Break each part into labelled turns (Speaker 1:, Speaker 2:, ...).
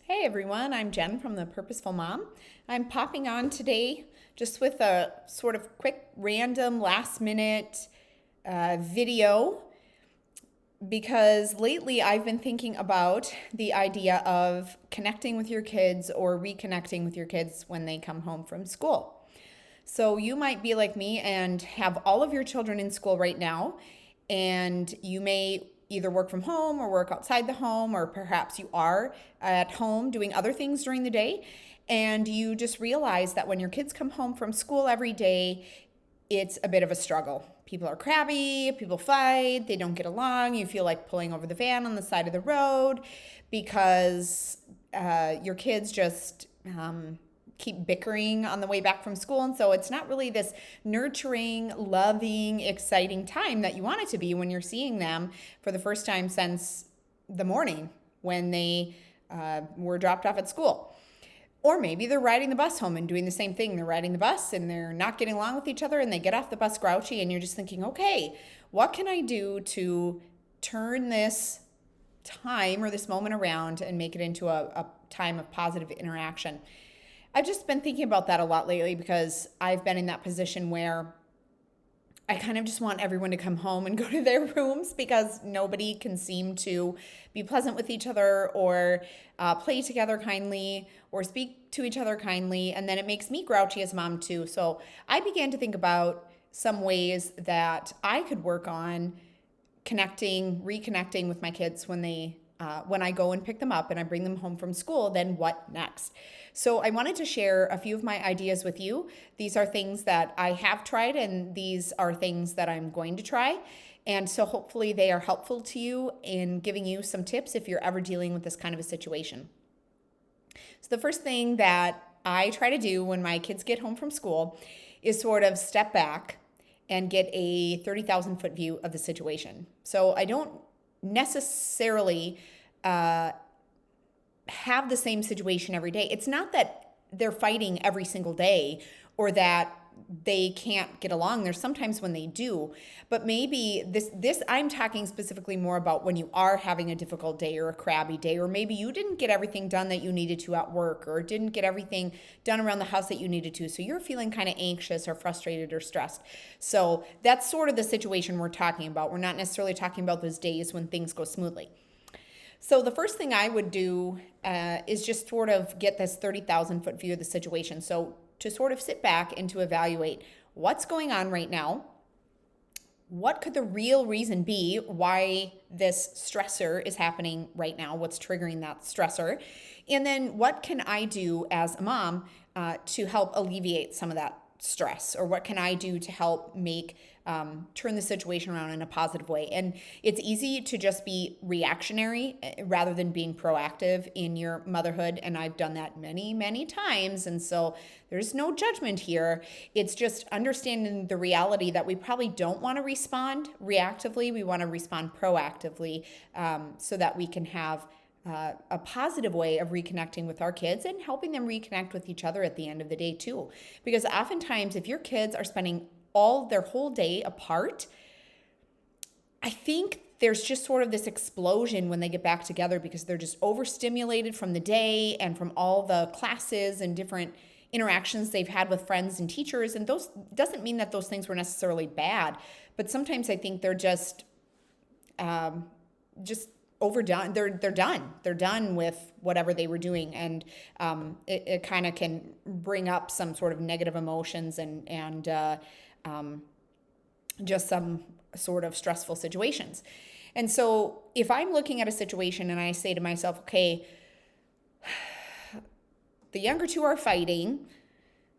Speaker 1: Hey everyone, I'm Jen from The Purposeful Mom. I'm popping on today just with a sort of quick, random, last minute video because lately I've been thinking about the idea of connecting with your kids or reconnecting with your kids when they come home from school. So you might be like me and have all of your children in school right now, and you may either work from home or work outside the home, or perhaps you are at home doing other things during the day. And you just realize that when your kids come home from school every day, it's a bit of a struggle. People are crabby, people fight, they don't get along. You feel like pulling over the van on the side of the road because your kids just keep bickering on the way back from school. And so it's not really this nurturing, loving, exciting time that you want it to be when you're seeing them for the first time since the morning when they were dropped off at school. Or maybe they're riding the bus home and doing the same thing. They're riding the bus and they're not getting along with each other and they get off the bus grouchy and you're just thinking, okay, what can I do to turn this time or this moment around and make it into a time of positive interaction? I've just been thinking about that a lot lately because I've been in that position where I kind of just want everyone to come home and go to their rooms because nobody can seem to be pleasant with each other or play together kindly or speak to each other kindly. And then it makes me grouchy as a mom too. So I began to think about some ways that I could work on reconnecting with my kids when I go and pick them up and I bring them home from school. Then what next? So I wanted to share a few of my ideas with you. These are things that I have tried and these are things that I'm going to try. And so hopefully they are helpful to you in giving you some tips if you're ever dealing with this kind of a situation. So the first thing that I try to do when my kids get home from school is sort of step back and get a 30,000 foot view of the situation. So I don't necessarily have the same situation every day. It's not that they're fighting every single day or that they can't get along. There's sometimes when they do, but maybe this I'm talking specifically more about when you are having a difficult day or a crabby day, or maybe you didn't get everything done that you needed to at work or didn't get everything done around the house that you needed to. So you're feeling kind of anxious or frustrated or stressed. So that's sort of the situation we're talking about. We're not necessarily talking about those days when things go smoothly. So the first thing I would do is just sort of get this 30,000 foot view of the situation. So to sort of sit back and to evaluate what's going on right now. What could the real reason be why this stressor is happening right now? What's triggering that stressor? And then what can I do as a mom to help alleviate some of that stress? Or what can I do to help turn the situation around in a positive way? And it's easy to just be reactionary rather than being proactive in your motherhood. And I've done that many, many times. And so there's no judgment here. It's just understanding the reality that we probably don't want to respond reactively. We want to respond proactively so that we can have a positive way of reconnecting with our kids and helping them reconnect with each other at the end of the day too. Because oftentimes if your kids are spending their whole day apart, I think there's just sort of this explosion when they get back together because they're just overstimulated from the day and from all the classes and different interactions they've had with friends and teachers. And those doesn't mean that those things were necessarily bad, but sometimes I think they're just overdone. They're done. They're done with whatever they were doing, and it kind of can bring up some sort of negative emotions and just some sort of stressful situations. And so if I'm looking at a situation and I say to myself, okay, the younger two are fighting,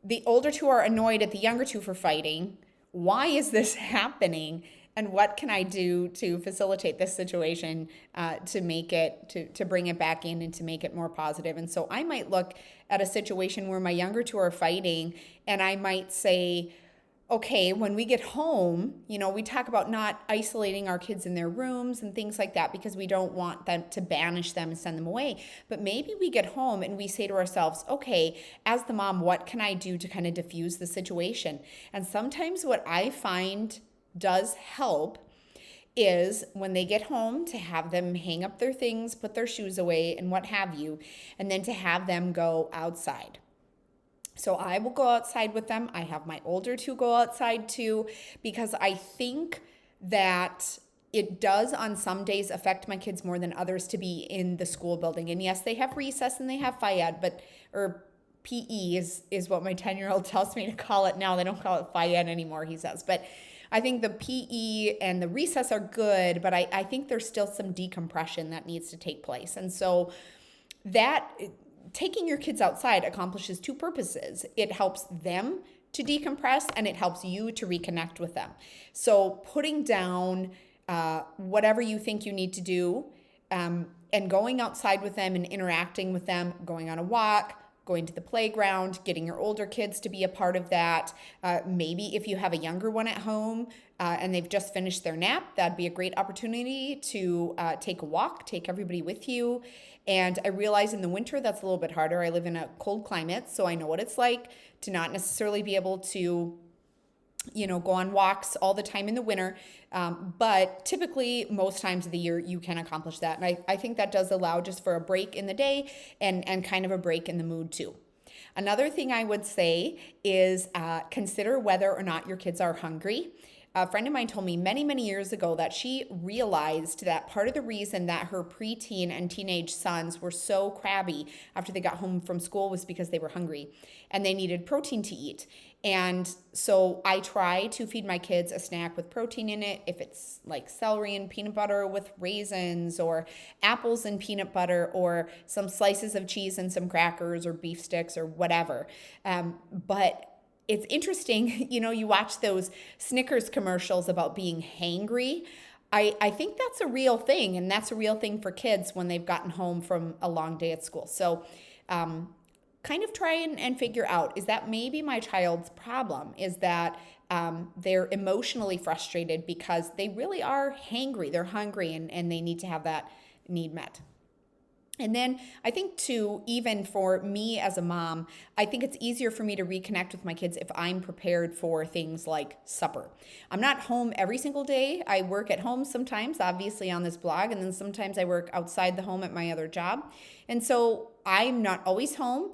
Speaker 1: the older two are annoyed at the younger two for fighting, why is this happening? And what can I do to facilitate this situation to bring it back in and to make it more positive? And so I might look at a situation where my younger two are fighting and I might say, okay, when we get home, we talk about not isolating our kids in their rooms and things like that because we don't want them to banish them and send them away. But maybe we get home and we say to ourselves, okay, as the mom, what can I do to kind of diffuse the situation? And sometimes what I find does help is when they get home to have them hang up their things, put their shoes away, and what have you, and then to have them go outside. So I will go outside with them. I have my older two go outside too, because I think that it does on some days affect my kids more than others to be in the school building. And yes, they have recess and they have phy ed, or PE is what my 10-year-old tells me to call it now. They don't call it phy ed anymore, he says. But I think the PE and the recess are good, but I think there's still some decompression that needs to take place. And so that taking your kids outside accomplishes two purposes. It helps them to decompress and it helps you to reconnect with them. So putting down whatever you think you need to do and going outside with them and interacting with them, going on a walk, going to the playground, getting your older kids to be a part of that. Maybe if you have a younger one at home and they've just finished their nap, that'd be a great opportunity to take a walk, take everybody with you. And I realize in the winter that's a little bit harder. I live in a cold climate, so I know what it's like to not necessarily be able to go on walks all the time in the winter. But typically, most times of the year, you can accomplish that. And I think that does allow just for a break in the day and kind of a break in the mood too. Another thing I would say is consider whether or not your kids are hungry. A friend of mine told me many, many years ago that she realized that part of the reason that her preteen and teenage sons were so crabby after they got home from school was because they were hungry and they needed protein to eat. And so I try to feed my kids a snack with protein in it, if it's like celery and peanut butter with raisins, or apples and peanut butter, or some slices of cheese and some crackers or beef sticks or whatever. But it's interesting, you watch those Snickers commercials about being hangry. I think that's a real thing, and that's a real thing for kids when they've gotten home from a long day at school. So kind of try and figure out, is that maybe my child's problem? Is that they're emotionally frustrated because they really are hangry, they're hungry, and they need to have that need met. And then I think too, even for me as a mom, I think it's easier for me to reconnect with my kids if I'm prepared for things like supper. I'm not home every single day. I work at home sometimes, obviously on this blog, and then sometimes I work outside the home at my other job. And so I'm not always home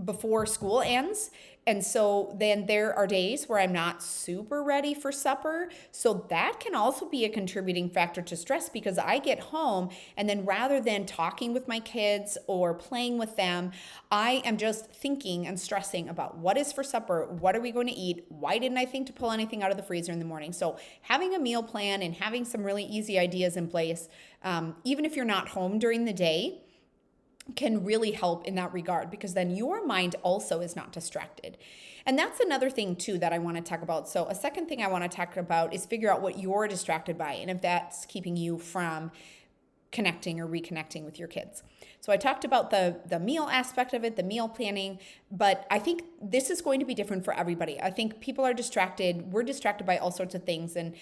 Speaker 1: before school ends. And so then there are days where I'm not super ready for supper. So that can also be a contributing factor to stress, because I get home and then rather than talking with my kids or playing with them, I am just thinking and stressing about what is for supper, what are we going to eat, why didn't I think to pull anything out of the freezer in the morning? So having a meal plan and having some really easy ideas in place, even if you're not home during the day, can really help in that regard, because then your mind also is not distracted. And that's another thing too that I want to talk about. So a second thing I want to talk about is figure out what you're distracted by and if that's keeping you from connecting or reconnecting with your kids. So I talked about the meal aspect of it, the meal planning, but I think this is going to be different for everybody. I think people are distracted. We're distracted by all sorts of things. And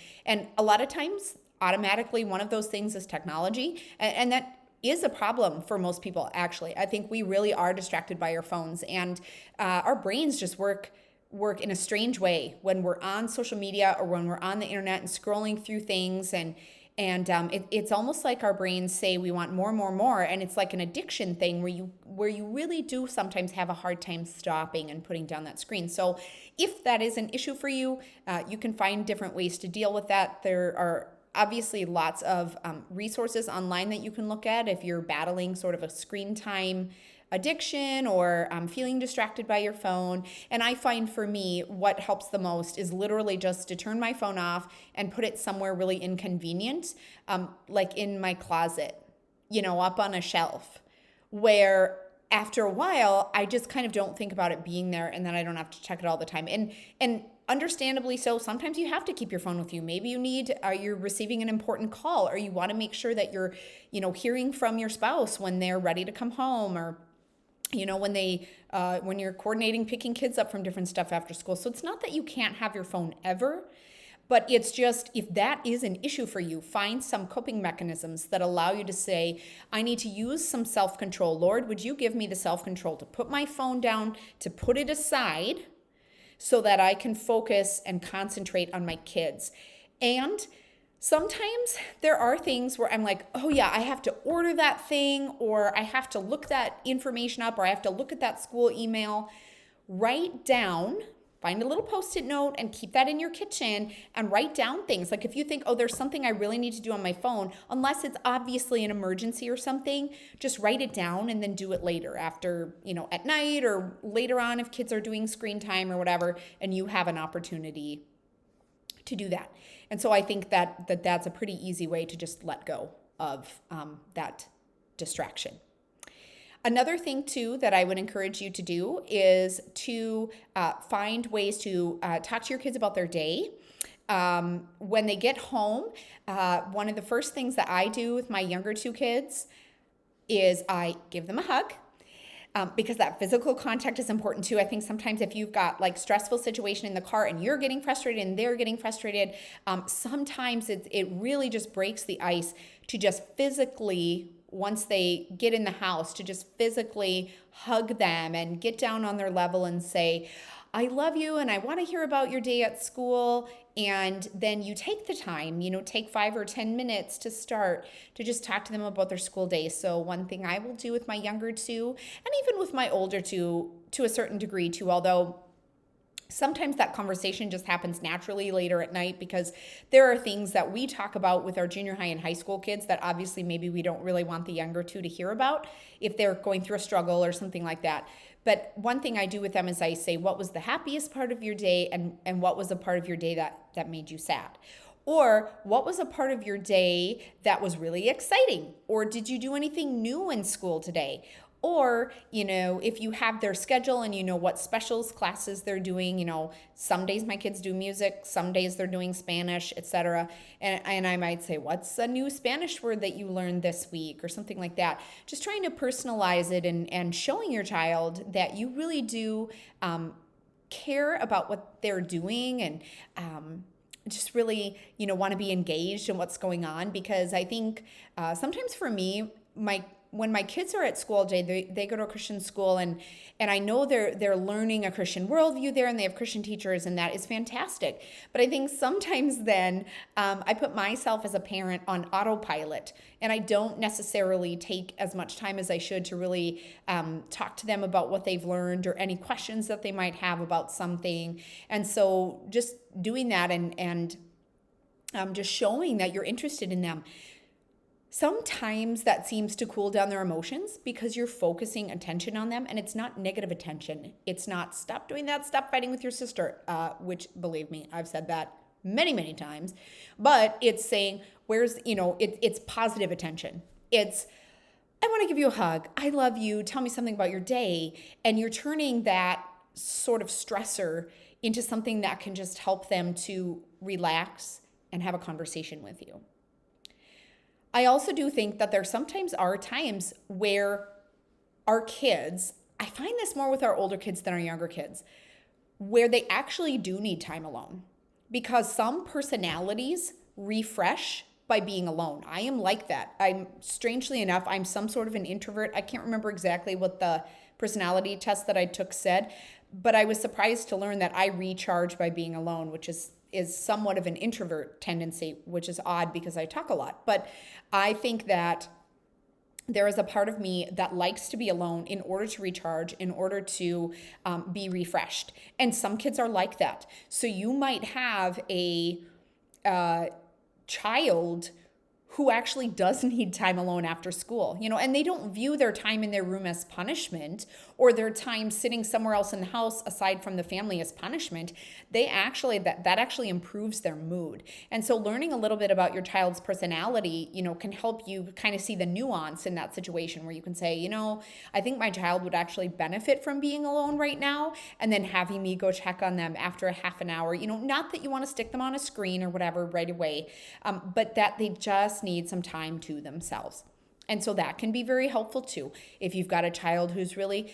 Speaker 1: a lot of times, automatically, one of those things is technology. And that is a problem for most people, actually. I think we really are distracted by our phones, and our brains just work in a strange way when we're on social media or when we're on the internet and scrolling through things, and it's almost like our brains say we want more, more, more, and it's like an addiction thing where you really do sometimes have a hard time stopping and putting down that screen. So if that is an issue for you, you can find different ways to deal with that. There are obviously lots of resources online that you can look at if you're battling sort of a screen time addiction or feeling distracted by your phone. And I find for me, what helps the most is literally just to turn my phone off and put it somewhere really inconvenient, like in my closet, up on a shelf, where after a while, I just kind of don't think about it being there, and then I don't have to check it all the time. And understandably so, sometimes you have to keep your phone with you. Maybe you're receiving an important call, or you want to make sure that you're, hearing from your spouse when they're ready to come home, or when you're coordinating picking kids up from different stuff after school. So it's not that you can't have your phone ever, but it's just, if that is an issue for you, find some coping mechanisms that allow you to say, I need to use some self-control. Lord, would you give me the self-control to put my phone down, to put it aside, so that I can focus and concentrate on my kids. And Sometimes there are things where I'm like, oh yeah, I have to order that thing, or I have to look that information up, or I have to look at that school email. Write down, find a little post-it note and keep that in your kitchen and write down things. Like if you think, oh, there's something I really need to do on my phone, unless it's obviously an emergency or something, just write it down and then do it later after, at night or later on if kids are doing screen time or whatever, and you have an opportunity to do that. And so I think that's a pretty easy way to just let go of that distraction. Another thing too that I would encourage you to do is to find ways to talk to your kids about their day. When they get home, one of the first things that I do with my younger two kids is I give them a hug. Because that physical contact is important too. I think sometimes if you've got like stressful situation in the car and you're getting frustrated and they're getting frustrated, sometimes it really just breaks the ice to just physically, once they get in the house, to just physically hug them and get down on their level and say, I love you and I want to hear about your day at school. And then you take the time, take 5 or 10 minutes to start to just talk to them about their school day. So one thing I will do with my younger two, and even with my older two to a certain degree too, although sometimes that conversation just happens naturally later at night because there are things that we talk about with our junior high and high school kids that obviously maybe we don't really want the younger two to hear about if they're going through a struggle or something like that. But one thing I do with them is I say, what was the happiest part of your day and what was a part of your day that made you sad? Or what was a part of your day that was really exciting? Or did you do anything new in school today? Or, if you have their schedule and you know what specials classes they're doing, some days my kids do music, some days they're doing Spanish, etc. And I might say, what's a new Spanish word that you learned this week or something like that? Just trying to personalize it and showing your child that you really do care about what they're doing and just really, want to be engaged in what's going on. Because I think sometimes for me, when my kids are at school all day, they go to a Christian school and I know they're learning a Christian worldview there and they have Christian teachers and that is fantastic. But I think sometimes then I put myself as a parent on autopilot and I don't necessarily take as much time as I should to really talk to them about what they've learned or any questions that they might have about something. And so just doing that and just showing that you're interested in them. Sometimes that seems to cool down their emotions because you're focusing attention on them and it's not negative attention. It's not stop doing that, stop fighting with your sister, which believe me, I've said that many, many times, but it's saying, it's positive attention. It's, I want to give you a hug. I love you. Tell me something about your day. And you're turning that sort of stressor into something that can just help them to relax and have a conversation with you. I also do think that there sometimes are times where our kids, I find this more with our older kids than our younger kids, where they actually do need time alone because some personalities refresh by being alone. I am like that. Strangely enough, I'm some sort of an introvert. I can't remember exactly what the personality test that I took said, but I was surprised to learn that I recharge by being alone, which is somewhat of an introvert tendency, which is odd because I talk a lot. But I think that there is a part of me that likes to be alone in order to recharge, in order to be refreshed. And some kids are like that. So you might have a child who actually does need time alone after school, and they don't view their time in their room as punishment or their time sitting somewhere else in the house aside from the family as punishment. They actually, that actually improves their mood. And so learning a little bit about your child's personality, can help you kind of see the nuance in that situation where you can say, I think my child would actually benefit from being alone right now. And then having me go check on them after a half an hour, not that you want to stick them on a screen or whatever right away, but that they just need some time to themselves. And so that can be very helpful too. If you've got a child who's really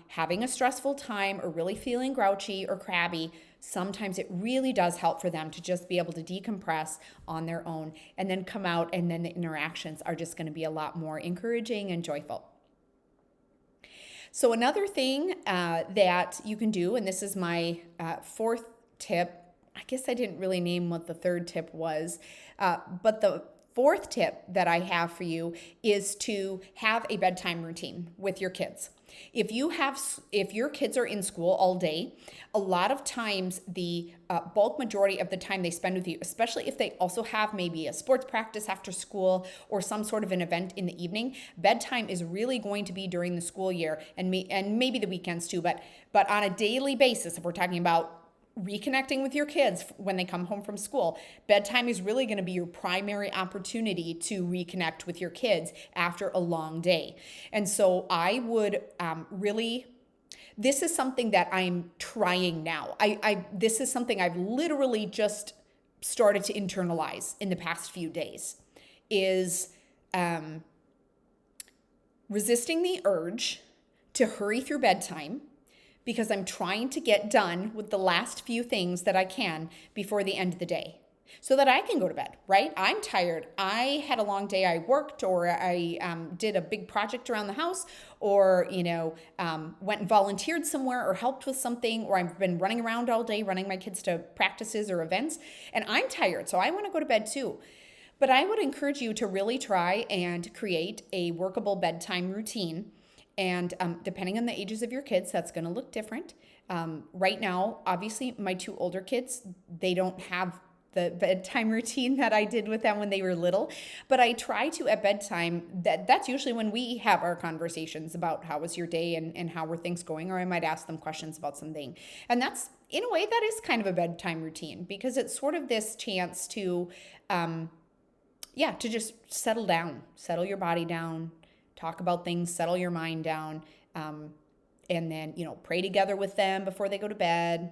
Speaker 1: having a stressful time or really feeling grouchy or crabby, sometimes it really does help for them to just be able to decompress on their own and then come out, and then the interactions are just going to be a lot more encouraging and joyful. So another thing that you can do, and this is my fourth tip I guess I didn't really name what the third tip was, but the fourth tip that I have for you is to have a bedtime routine with your kids. If your kids are in school all day, a lot of times the bulk majority of the time they spend with you, especially if they also have maybe a sports practice after school or some sort of an event in the evening, bedtime is really going to be during the school year and maybe the weekends too. But on a daily basis, if we're talking about reconnecting with your kids when they come home from school, bedtime is really going to be your primary opportunity to reconnect with your kids after a long day. And so I would really, this is something that I'm trying now. This is something I've literally just started to internalize in the past few days, is resisting the urge to hurry through bedtime, because I'm trying to get done with the last few things that I can before the end of the day so that I can go to bed, right? I'm tired. I had a long day. I worked, or I did a big project around the house, or, went and volunteered somewhere or helped with something, or I've been running around all day, running my kids to practices or events, and I'm tired. So I want to go to bed too. But I would encourage you to really try and create a workable bedtime routine. And depending on the ages of your kids, that's going to look different. Right now, obviously, my two older kids, they don't have the bedtime routine that I did with them when they were little. But I try to, at bedtime, that's usually when we have our conversations about how was your day and how were things going, or I might ask them questions about something. And that's, in a way, that is kind of a bedtime routine, because it's sort of this chance to, to just settle down, settle your body down, talk about things, settle your mind down, and then, pray together with them before they go to bed,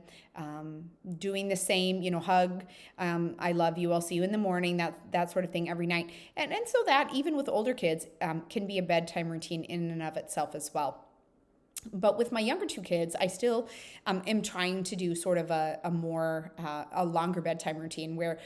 Speaker 1: doing the same, hug, I love you, I'll see you in the morning, that sort of thing every night. And so that, even with older kids, can be a bedtime routine in and of itself as well. But with my younger two kids, I still am trying to do sort of a longer bedtime routine where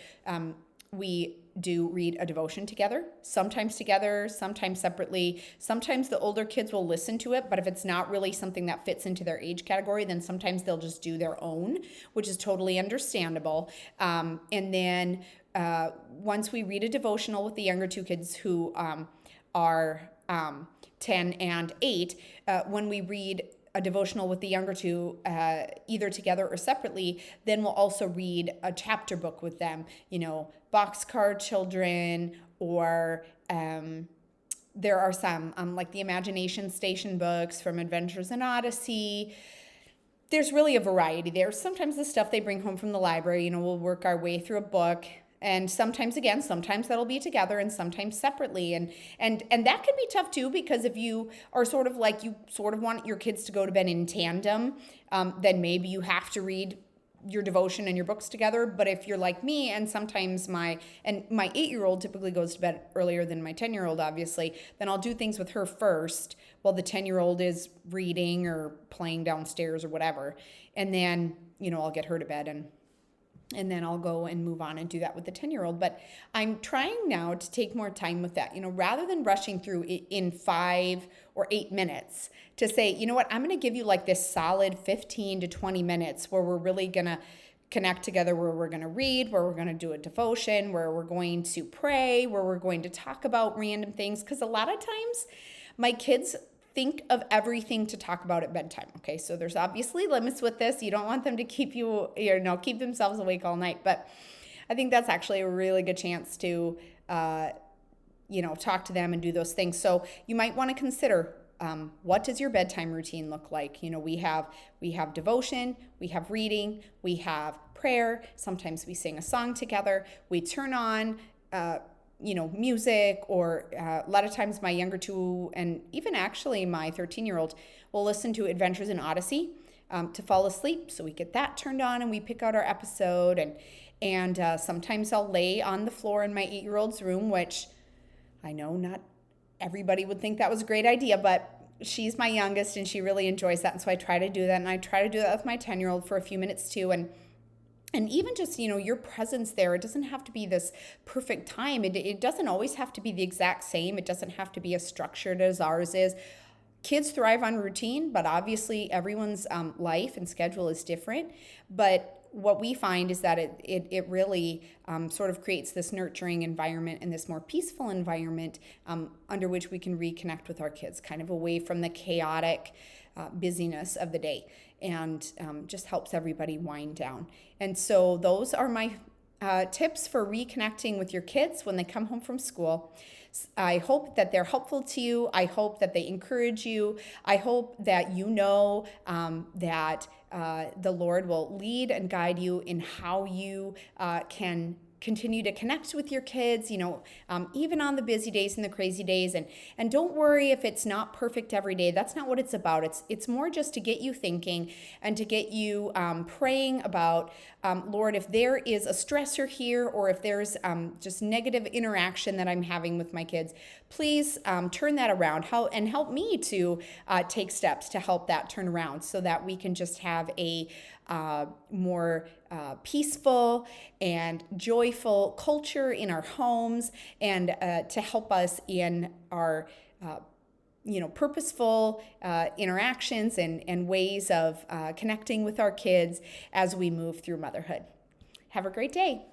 Speaker 1: we do read a devotion together, sometimes separately. Sometimes the older kids will listen to it, but if it's not really something that fits into their age category, then sometimes they'll just do their own, which is totally understandable. And then once we read a devotional with the younger two kids, who are 10 and 8, when we read a devotional with the younger two, either together or separately, then we'll also read a chapter book with them, Boxcar Children, or there are some like the Imagination Station books from Adventures in Odyssey. There's really a variety there. Sometimes the stuff they bring home from the library, we'll work our way through a book. And sometimes that'll be together and sometimes separately. And that can be tough too, because if you are sort of want your kids to go to bed in tandem, then maybe you have to read your devotion and your books together. But if you're like me, and sometimes my 8-year-old typically goes to bed earlier than my 10-year-old, obviously, then I'll do things with her first while the 10-year-old is reading or playing downstairs or whatever. And then, I'll get her to bed, and then I'll go and move on and do that with the 10-year-old. But I'm trying now to take more time with that, rather than rushing through it in 5 or 8 minutes, to say, I'm going to give you like this solid 15 to 20 minutes where we're really going to connect together, where we're going to read, where we're going to do a devotion, where we're going to pray, where we're going to talk about random things. Because a lot of times my kids think of everything to talk about at bedtime. Okay, so there's obviously limits with this. You don't want them to keep themselves awake all night. But I think that's actually a really good chance to, talk to them and do those things. So you might want to consider, what does your bedtime routine look like? We have devotion, we have reading, we have prayer. Sometimes we sing a song together. We turn on, music, or a lot of times my younger two, and even actually my 13-year-old, will listen to Adventures in Odyssey to fall asleep. So we get that turned on and we pick out our episode. And sometimes I'll lay on the floor in my 8-year-old's room, which I know not everybody would think that was a great idea, but she's my youngest and she really enjoys that. And so I try to do that. And I try to do that with my 10-year-old for a few minutes too. And even just, your presence there, it doesn't have to be this perfect time. It doesn't always have to be the exact same. It doesn't have to be as structured as ours is. Kids thrive on routine, but obviously everyone's life and schedule is different. But what we find is that it really sort of creates this nurturing environment and this more peaceful environment under which we can reconnect with our kids, kind of away from the chaotic busyness of the day, and just helps everybody wind down. And so those are my tips for reconnecting with your kids when they come home from school. I hope that they're helpful to you. I hope that they encourage you. I hope that you know that the Lord will lead and guide you in how you can continue to connect with your kids, even on the busy days and the crazy days. And don't worry if it's not perfect every day. That's not what it's about. It's more just to get you thinking and to get you praying about, Lord, if there is a stressor here, or if there's just negative interaction that I'm having with my kids, please turn that around and help me to take steps to help that turn around, so that we can just have a more peaceful and joyful culture in our homes, and to help us in our purposeful interactions and ways of connecting with our kids as we move through motherhood. Have a great day.